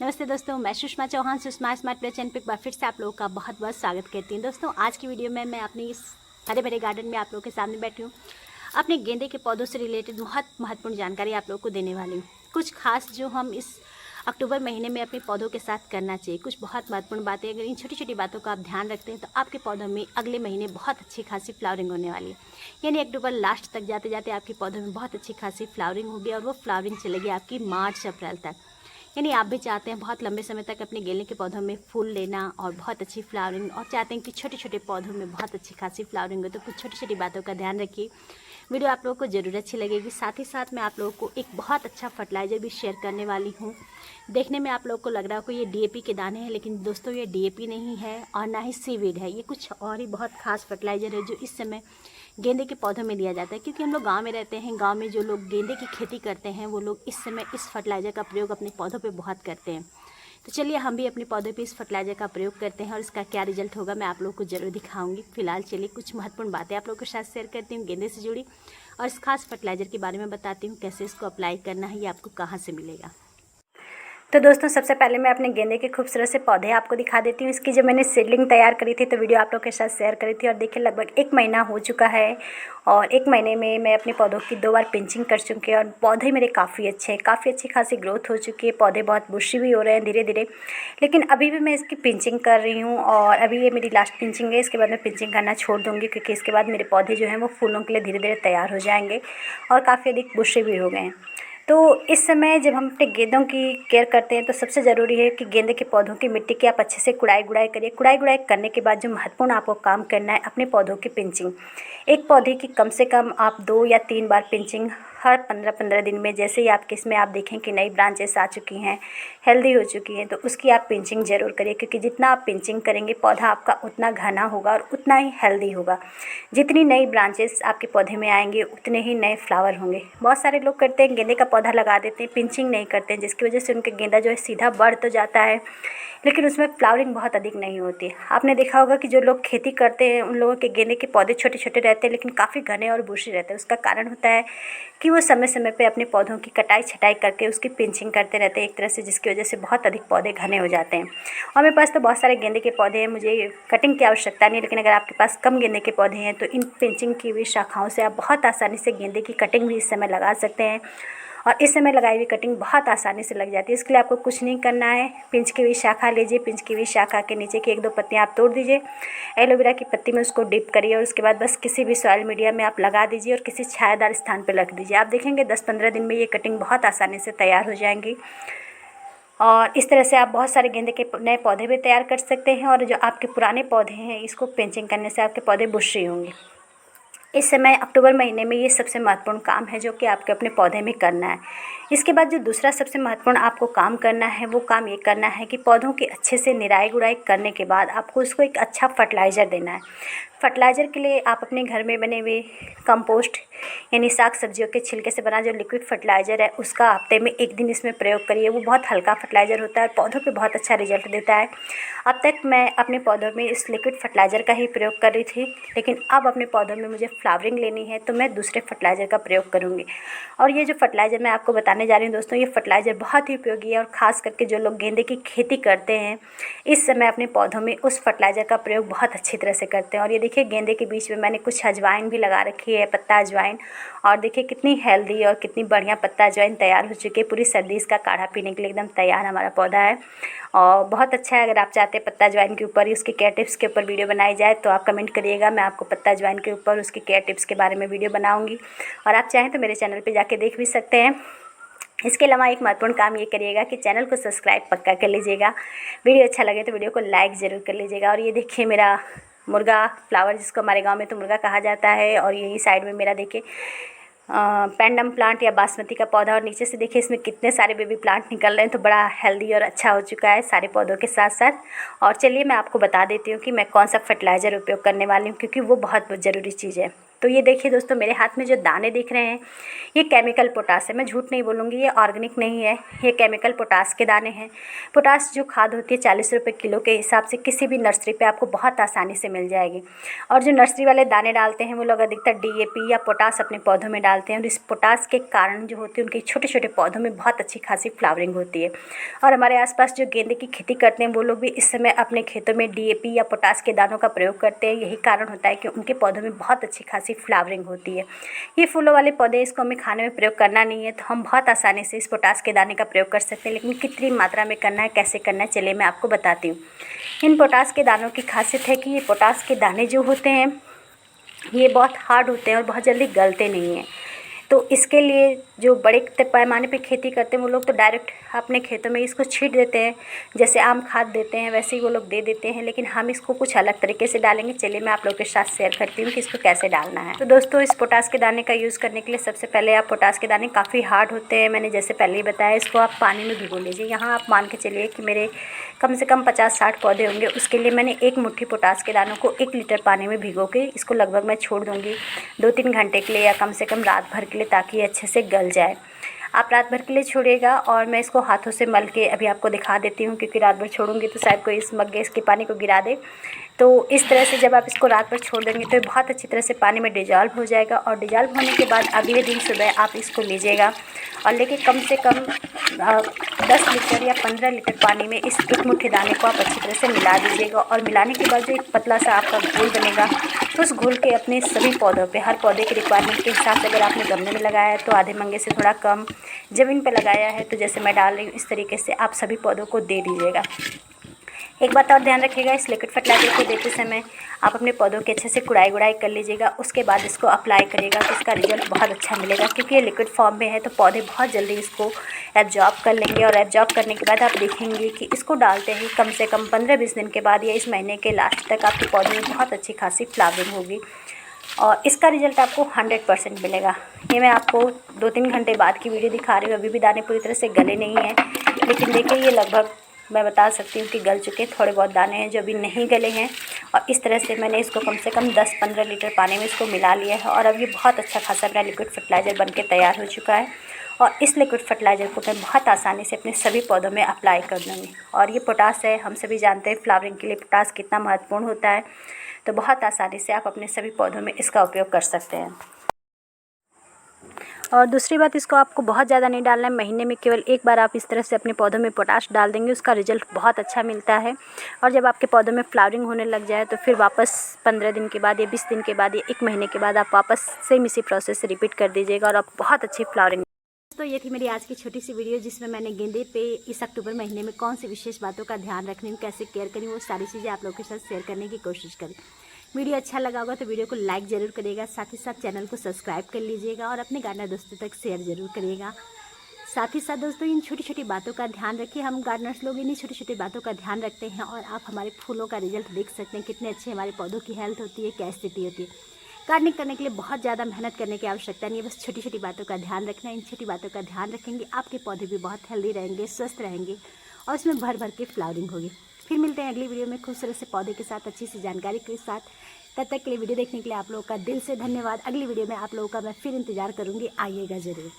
नमस्ते दोस्तों, मैं Sushma Chauhan Sushma smart play channel पे एक बार फिर से आप लोगों का बहुत बहुत स्वागत करती हूँ। दोस्तों, आज की वीडियो में मैं अपनी इस हरे भरे गार्डन में आप लोगों के सामने बैठी हूँ। अपने गेंदे के पौधों से रिलेटेड बहुत महत्वपूर्ण जानकारी आप लोगों को देने वाली हूँ। कुछ खास जो हम इस अक्टूबर महीने में अपने पौधों के साथ करना चाहिए, कुछ बहुत महत्वपूर्ण बातें। अगर इन छोटी छोटी बातों का आप ध्यान रखते हैं तो आपके पौधों में अगले महीने बहुत अच्छी खासी फ्लावरिंग होने वाली है। यानी अक्टूबर लास्ट तक जाते जाते आपके पौधों में बहुत अच्छी खासी फ्लावरिंग होगी और वो फ्लावरिंग चलेगी आपकी मार्च अप्रैल तक। यानी आप भी चाहते हैं बहुत लंबे समय तक अपने गेंदे के पौधों में फूल लेना और बहुत अच्छी फ्लावरिंग, और चाहते हैं कि छोटे छोटे पौधों में बहुत अच्छी खासी फ्लावरिंग हो, तो कुछ छोटी छोटी बातों का ध्यान रखिए। वीडियो आप लोगों को ज़रूर अच्छी लगेगी। साथ ही साथ मैं आप लोगों को एक बहुत अच्छा फर्टिलाइज़र भी शेयर करने वाली हूँ। देखने में आप लोगों को लग रहा हो कि ये डीएपी के दाने हैं, लेकिन दोस्तों ये डीएपी नहीं है और ना ही सीवीड है। ये कुछ और ही बहुत खास फर्टिलाइज़र है जो इस समय गेंदे के पौधों में दिया जाता है। क्योंकि हम लोग गांव में रहते हैं, गांव में जो लोग गेंदे की खेती करते हैं वो लोग इस समय इस फर्टिलाइज़र का प्रयोग अपने पौधों पे बहुत करते हैं। तो चलिए हम भी अपने पौधों पे इस फर्टिलाइज़र का प्रयोग करते हैं और इसका क्या रिजल्ट होगा मैं आप लोगों को ज़रूर दिखाऊंगी। फिलहाल चलिए कुछ महत्वपूर्ण बातें आप लोगों के साथ शेयर करती हूँ गेंदे से जुड़ी, और इस खास फर्टिलाइज़र के बारे में बताती हूँ कैसे इसको अप्लाई करना है, ये आपको कहाँ से मिलेगा। तो दोस्तों, सबसे पहले मैं अपने गेंदे के खूबसूरत से पौधे आपको दिखा देती हूँ। इसकी जब मैंने सीडलिंग तैयार करी थी तो वीडियो आप लोगों के साथ शेयर करी थी, और देखिए लगभग 1 महीना हो चुका है और 1 महीने में मैं अपने पौधों की 2 बार पिंचिंग कर चुकी है और पौधे मेरे काफ़ी अच्छे हैं, काफ़ी अच्छी खासी ग्रोथ हो चुकी है। पौधे बहुत बुशी भी हो रहे हैं धीरे धीरे, लेकिन अभी भी मैं इसकी पिंचिंग कर रही हूँ और अभी ये मेरी लास्ट पिंचिंग है। इसके बाद मैं पिंचिंग करना छोड़ दूँगी क्योंकि इसके बाद मेरे पौधे जो हैं वो फूलों के लिए धीरे धीरे तैयार हो जाएंगे और काफ़ी अधिक बुशे भी हो गए हैं। तो इस समय जब हम अपने गेंदों की केयर करते हैं तो सबसे ज़रूरी है कि गेंदे के पौधों की मिट्टी की आप अच्छे से गुड़ाई करिए। गुड़ाई करने के बाद जो महत्वपूर्ण आपको काम करना है, अपने पौधों की पिंचिंग। एक पौधे की कम से कम आप 2 या 3 बार पिंचिंग हर 15-15 दिन में, जैसे ही आपके इसमें आप देखें कि नई ब्रांचेस आ चुकी हैं, हेल्दी हो चुकी हैं, तो उसकी आप पिंचिंग ज़रूर करिए। क्योंकि जितना आप पिंचिंग करेंगे पौधा आपका उतना घना होगा और उतना ही हेल्दी होगा। जितनी नई ब्रांचेस आपके पौधे में आएंगे उतने ही नए फ्लावर होंगे। बहुत सारे लोग करते हैं गेंदे का पौधा लगा देते हैं, पिंचिंग नहीं करते हैं, जिसकी वजह से उनके गेंदा जो है सीधा बढ़ तो जाता है लेकिन उसमें फ्लावरिंग बहुत अधिक नहीं होती है। आपने देखा होगा कि जो लोग खेती करते हैं उन लोगों के गेंदे के पौधे छोटे छोटे रहते हैं लेकिन काफ़ी घने और बुशी रहते हैं। उसका कारण होता है कि वो समय समय पे अपने पौधों की कटाई छटाई करके उसकी पिंचिंग करते रहते हैं एक तरह से, जिसकी वजह से बहुत अधिक पौधे घने हो जाते हैं। और मेरे पास तो बहुत सारे गेंदे के पौधे हैं, मुझे कटिंग की आवश्यकता नहीं है, लेकिन अगर आपके पास कम गेंदे के पौधे हैं तो इन पिंचिंग की हुई शाखाओं से आप बहुत आसानी से गेंदे की कटिंग भी इस समय लगा सकते हैं। और इस समय लगाई हुई कटिंग बहुत आसानी से लग जाती है। इसके लिए आपको कुछ नहीं करना है, पिंच की हुई शाखा लीजिए, पिंच की हुई शाखा के नीचे की 1-2 पत्तियाँ आप तोड़ दीजिए, एलोवेरा की पत्ती में उसको डिप करिए और उसके बाद बस किसी भी सॉइल मीडिया में आप लगा दीजिए और किसी छायादार स्थान पर रख दीजिए। आप देखेंगे 10-15 दिन में ये कटिंग बहुत आसानी से तैयार हो जाएंगी। और इस तरह से आप बहुत सारे गेंदे के नए पौधे भी तैयार कर सकते हैं। और जो आपके पुराने पौधे हैं इसको पिंचिंग करने से आपके पौधे बुशी होंगे। इस समय अक्टूबर महीने में ये सबसे महत्वपूर्ण काम है जो कि आपके अपने पौधे में करना है। इसके बाद जो दूसरा सबसे महत्वपूर्ण आपको काम करना है वो काम ये करना है कि पौधों की अच्छे से निराई गुड़ाई करने के बाद आपको उसको एक अच्छा फर्टिलाइज़र देना है। फर्टिलाइज़र के लिए आप अपने घर में बने हुए कंपोस्ट यानी साग सब्जियों के छिलके से बना जो लिक्विड फर्टिलाइज़र है उसका हफ्ते में 1 दिन इसमें प्रयोग करिए। वो बहुत हल्का फर्टिलाइज़र होता है और पौधों पे बहुत अच्छा रिजल्ट देता है। अब तक मैं अपने पौधों में इस लिक्विड फर्टिलाइज़र का ही प्रयोग कर रही थी, लेकिन अब अपने पौधों में मुझे फ्लावरिंग लेनी है तो मैं दूसरे फर्टिलाइज़र का प्रयोग करूँगी। और ये जो फर्टिलाइज़र मैं आपको बताने जा रही हूँ दोस्तों, ये फर्टिलाइज़र बहुत ही उपयोगी है और ख़ास करके जो लोग गेंदे की खेती करते हैं इस समय अपने पौधों में उस फर्टिलाइज़र का प्रयोग बहुत अच्छी तरह से करते हैं। और ये देखिए गेंदे के बीच में मैंने कुछ अजवाइन भी लगा रखी है, पत्ता अजवाइन, और देखिए कितनी हेल्दी और कितनी बढ़िया पत्ता अजवाइन तैयार हो चुकी है। पूरी सर्दी इसका काढ़ा पीने के लिए एकदम तैयार हमारा पौधा है और बहुत अच्छा है। अगर आप चाहते हैं पत्ता अजवाइन के ऊपर उसके केयर टिप्स के ऊपर वीडियो बनाई जाए तो आप कमेंट करिएगा, मैं आपको पत्ता अजवाइन के ऊपर उसके केयर टिप्स के बारे में वीडियो बनाऊँगी और आप चाहें तो मेरे चैनल पर जाके देख भी सकते हैं। इसके अलावा एक महत्वपूर्ण काम ये करिएगा कि चैनल को सब्सक्राइब पक्का कर लीजिएगा। वीडियो अच्छा लगे तो वीडियो को लाइक ज़रूर कर लीजिएगा। और ये देखिए मेरा मुर्गा फ्लावर, जिसको हमारे गांव में तो मुर्गा कहा जाता है, और यही साइड में मेरा देखिए पेंडम प्लांट या बासमती का पौधा, और नीचे से देखिए इसमें कितने सारे बेबी प्लांट निकल रहे हैं। तो बड़ा हेल्दी और अच्छा हो चुका है सारे पौधों के साथ साथ। और चलिए मैं आपको बता देती हूँ कि मैं कौन सा फर्टिलाइज़र उपयोग करने वाली हूँ, क्योंकि वो बहुत ज़रूरी चीज़ है। तो ये देखिए दोस्तों, मेरे हाथ में जो दाने दिख रहे हैं ये केमिकल पोटास है। मैं झूठ नहीं बोलूँगी, ये ऑर्गेनिक नहीं है, ये केमिकल पोटास के दाने हैं। पोटास जो खाद होती है 40 रुपये किलो के हिसाब से किसी भी नर्सरी पे आपको बहुत आसानी से मिल जाएगी। और जो नर्सरी वाले दाने डालते हैं वो लोग अधिकतर DAP या पोटास अपने पौधों में डालते हैं, और इस पोटास के कारण जो होती है उनके छोटे छोटे पौधों में बहुत अच्छी खासी फ्लावरिंग होती है। और हमारे आसपास जो गेंदे की खेती करते हैं वो लोग भी इस समय अपने खेतों में DAP या पोटास के दानों का प्रयोग करते हैं। यही कारण होता है कि उनके पौधों में बहुत अच्छी खासी फ्लावरिंग होती है। ये फूलों वाले पौधे, इसको हमें खाने में प्रयोग करना नहीं है, तो हम बहुत आसानी से इस पोटास के दाने का प्रयोग कर सकते हैं। लेकिन कितनी मात्रा में करना है, कैसे करना है, चलिए मैं आपको बताती हूँ। इन पोटास के दानों की खासियत है कि ये पोटास के दाने जो होते हैं ये बहुत हार्ड होते हैं और बहुत जल्दी गलते नहीं हैं। तो इसके लिए जो बड़े पैमाने पे खेती करते हैं वो लोग तो डायरेक्ट अपने खेतों में इसको छींट देते हैं, जैसे आम खाद देते हैं वैसे ही वो लोग दे देते हैं। लेकिन हम इसको कुछ अलग तरीके से डालेंगे। चलिए मैं आप लोगों के साथ शेयर करती हूँ कि इसको कैसे डालना है। तो दोस्तों, इस पोटास के दाने का यूज़ करने के लिए सबसे पहले आप, पोटास के दाने काफ़ी हार्ड होते हैं, मैंने जैसे पहले ही बताया, इसको आप पानी में भिगो लीजिए। यहाँ आप मान के चलिए कि मेरे कम से कम 50-60 पौधे होंगे, उसके लिए मैंने 1 मुट्ठी पोटास के दानों को 1 लीटर पानी में भिगो के इसको लगभग मैं छोड़ दूँगी 2-3 घंटे के लिए, या कम से कम रात भर के लिए, ताकि अच्छे से गल जाए। आप रात भर के लिए छोड़िएगा। और मैं इसको हाथों से मल के अभी आपको दिखा देती हूँ, क्योंकि रात भर छोड़ूंगी तो शायद कोई इस मग्गे इसके पानी को गिरा दे। तो इस तरह से जब आप इसको रात भर छोड़ देंगे तो ये बहुत अच्छी तरह से पानी में डिजॉल्व हो जाएगा। और डिजॉल्व होने के बाद अगले दिन सुबह आप इसको लीजिएगा और लेके कम से कम 10 लीटर या 15 लीटर पानी में इस 1 मुट्ठी दाने को आप अच्छी तरह से मिला दीजिएगा। और मिलाने के बाद जो एक पतला सा आपका घोल बनेगा, तो उस घोल के अपने सभी पौधों पे, हर पौधे के रिक्वायरमेंट के हिसाब से, अगर आपने गमले में लगाया है तो आधे मंगे से थोड़ा कम, ज़मीन पे लगाया है तो जैसे मैं डाल रही हूँ इस तरीके से आप सभी पौधों को दे दीजिएगा। एक बात और ध्यान रखिएगा, इस लिक्विड फर्टिलाइज़र को देते समय आप अपने पौधों के अच्छे से गुड़ाई कर लीजिएगा। उसके बाद इसको अप्लाई करिएगा तो इसका रिजल्ट बहुत अच्छा मिलेगा, क्योंकि ये लिक्विड फॉर्म में है तो पौधे बहुत जल्दी इसको एब्जॉर्ब कर लेंगे। और एब्जॉर्ब करने के बाद आप देखेंगे कि इसको डालते ही कम से कम 15-20 दिन के बाद या इस महीने के लास्ट तक आपके पौधे में बहुत अच्छी खासी फ्लावरिंग होगी और इसका रिज़ल्ट आपको 100% मिलेगा। ये मैं आपको 2-3 घंटे बाद की वीडियो दिखा रही हूँ। अभी भी दाने पूरी तरह से गले नहीं हैं, लेकिन देखिए ये लगभग मैं बता सकती हूँ कि गल चुके। थोड़े बहुत दाने हैं जो अभी नहीं गले हैं। और इस तरह से मैंने इसको कम से कम 10-15 लीटर पानी में इसको मिला लिया है। और अब ये बहुत अच्छा खासा मेरा लिक्विड फर्टिलाइज़र बन के तैयार हो चुका है। और इस लिक्विड फर्टिलाइज़र को मैं बहुत आसानी से अपने सभी पौधों में अप्लाई कर दूँगी। और ये पोटास है, हम सभी जानते हैं फ्लावरिंग के लिए पोटास कितना महत्वपूर्ण होता है, तो बहुत आसानी से आप अपने सभी पौधों में इसका उपयोग कर सकते हैं। और दूसरी बात, इसको आपको बहुत ज़्यादा नहीं डालना है। महीने में केवल एक बार आप इस तरह से अपने पौधों में पोटाश डाल देंगे, उसका रिजल्ट बहुत अच्छा मिलता है। और जब आपके पौधों में फ्लावरिंग होने लग जाए तो फिर वापस 15 दिन के बाद या 20 दिन के बाद या 1 महीने के बाद आप वापस सेम इसी प्रोसेस से रिपीट कर दीजिएगा और आप बहुत अच्छी फ्लावरिंग। तो ये थी मेरी आज की छोटी सी वीडियो, जिसमें मैंने गेंदे पे इस अक्टूबर महीने में कौन सी विशेष बातों का ध्यान रखनी हूँ, कैसे केयर करी, वो सारी चीज़ें आप लोगों के साथ शेयर करने की कोशिश करी। वीडियो अच्छा लगा होगा तो वीडियो को लाइक ज़रूर करिएगा, साथ ही साथ चैनल को सब्सक्राइब कर लीजिएगा और अपने गार्डनर दोस्तों तक शेयर ज़रूर करिएगा। साथ ही साथ दोस्तों, इन छोटी छोटी बातों का ध्यान रखिए। हम गार्डनर्स लोग इन्हीं छोटी छोटी बातों का ध्यान रखते हैं और आप हमारे फूलों का रिजल्ट देख सकते हैं, कितने अच्छे हमारे पौधों की हेल्थ होती है, क्या स्थिति होती है। गार्डनिंग करने के लिए बहुत ज़्यादा मेहनत करने की आवश्यकता नहीं है, बस छोटी छोटी बातों का ध्यान रखना है। इन छोटी बातों का ध्यान रखेंगे, आपके पौधे भी बहुत हेल्दी रहेंगे, स्वस्थ रहेंगे और उसमें भर भर के फ्लावरिंग होगी। फिर मिलते हैं अगली वीडियो में खूबसूरत से पौधे के साथ, अच्छी सी जानकारी के साथ। तब तक के लिए वीडियो देखने के लिए आप लोगों का दिल से धन्यवाद। अगली वीडियो में आप लोगों का मैं फिर इंतज़ार करूँगी, आइएगा ज़रूर।